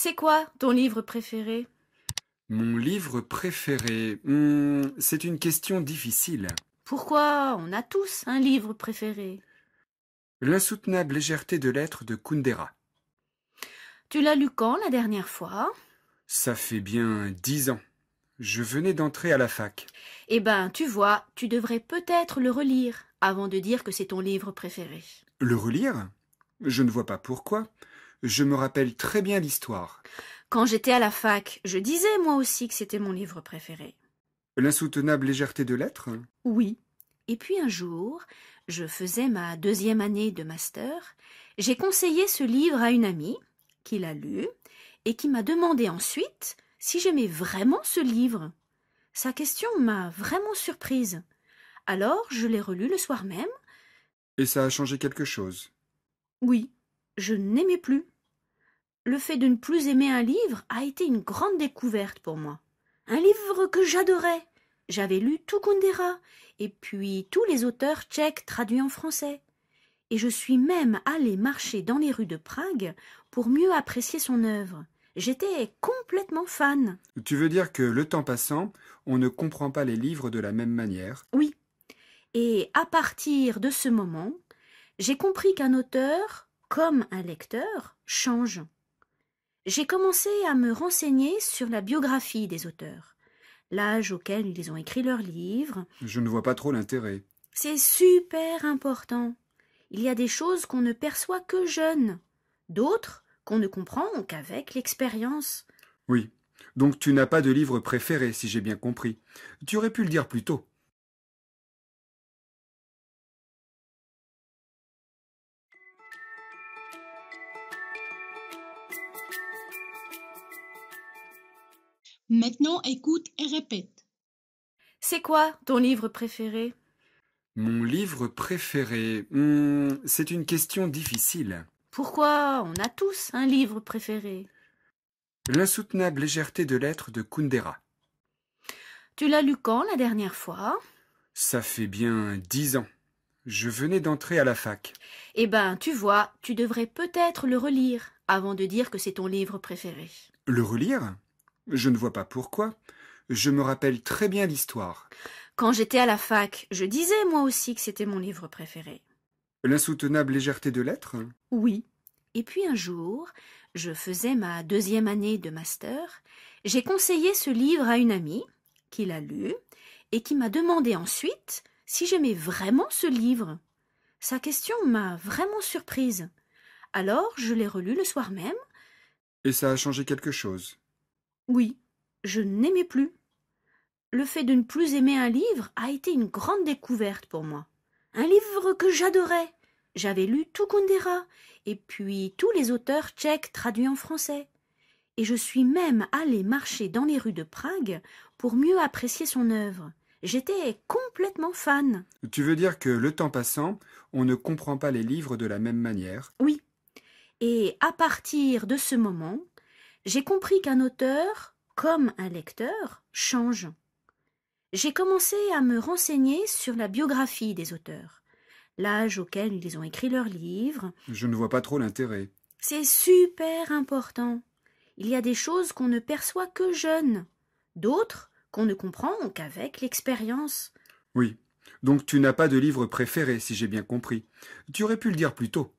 C'est quoi ton livre préféré? Mon livre préféré, c'est une question difficile. Pourquoi on a tous un livre préféré? L'insoutenable légèreté de l'être de Kundera. Tu l'as lu quand la dernière fois? Ça fait bien 10 ans. Je venais d'entrer à la fac. Eh ben, tu vois, tu devrais peut-être le relire avant de dire que c'est ton livre préféré. Le relire? Je ne vois pas pourquoi. Je me rappelle très bien l'histoire. Quand j'étais à la fac, je disais moi aussi que c'était mon livre préféré. L'insoutenable légèreté de l'être? Oui. Et puis un jour, je faisais ma 2e année de master, j'ai conseillé ce livre à une amie qui l'a lu et qui m'a demandé ensuite si j'aimais vraiment ce livre. Sa question m'a vraiment surprise. Alors je l'ai relu le soir même. Et ça a changé quelque chose. Oui, je n'aimais plus. Le fait de ne plus aimer un livre a été une grande découverte pour moi. Un livre que j'adorais. J'avais lu tout Kundera, et puis tous les auteurs tchèques traduits en français. Et je suis même allée marcher dans les rues de Prague pour mieux apprécier son œuvre. J'étais complètement fan. Tu veux dire que le temps passant, on ne comprend pas les livres de la même manière? Oui. Et à partir de ce moment, j'ai compris qu'un auteur, comme un lecteur, change. J'ai commencé à me renseigner sur la biographie des auteurs, l'âge auquel ils ont écrit leurs livres. Je ne vois pas trop l'intérêt. C'est super important. Il y a des choses qu'on ne perçoit que jeune, d'autres qu'on ne comprend qu'avec l'expérience. Oui. Donc tu n'as pas de livre préféré, si j'ai bien compris. Tu aurais pu le dire plus tôt. Maintenant, écoute et répète. C'est quoi ton livre préféré? Mon livre préféré, c'est une question difficile. Pourquoi on a tous un livre préféré? L'insoutenable légèreté de l'être de Kundera. Tu l'as lu quand la dernière fois? Ça fait bien 10 ans. Je venais d'entrer à la fac. Eh ben, tu vois, tu devrais peut-être le relire avant de dire que c'est ton livre préféré. Le relire? Je ne vois pas pourquoi. Je me rappelle très bien l'histoire. Quand j'étais à la fac, je disais moi aussi que c'était mon livre préféré. L'insoutenable légèreté de l'être? Oui. Et puis un jour, je faisais ma 2e année de master, j'ai conseillé ce livre à une amie qui l'a lu et qui m'a demandé ensuite si j'aimais vraiment ce livre. Sa question m'a vraiment surprise. Alors je l'ai relu le soir même. Et ça a changé quelque chose. Oui, je n'aimais plus. Le fait de ne plus aimer un livre a été une grande découverte pour moi. Un livre que j'adorais. J'avais lu tout Kundera, et puis tous les auteurs tchèques traduits en français. Et je suis même allée marcher dans les rues de Prague pour mieux apprécier son œuvre. J'étais complètement fan. Tu veux dire que le temps passant, on ne comprend pas les livres de la même manière? Oui. Et à partir de ce moment, j'ai compris qu'un auteur, comme un lecteur, change. J'ai commencé à me renseigner sur la biographie des auteurs, l'âge auquel ils ont écrit leurs livres. Je ne vois pas trop l'intérêt. C'est super important. Il y a des choses qu'on ne perçoit que jeune, d'autres qu'on ne comprend qu'avec l'expérience. Oui. Donc tu n'as pas de livre préféré, si j'ai bien compris. Tu aurais pu le dire plus tôt.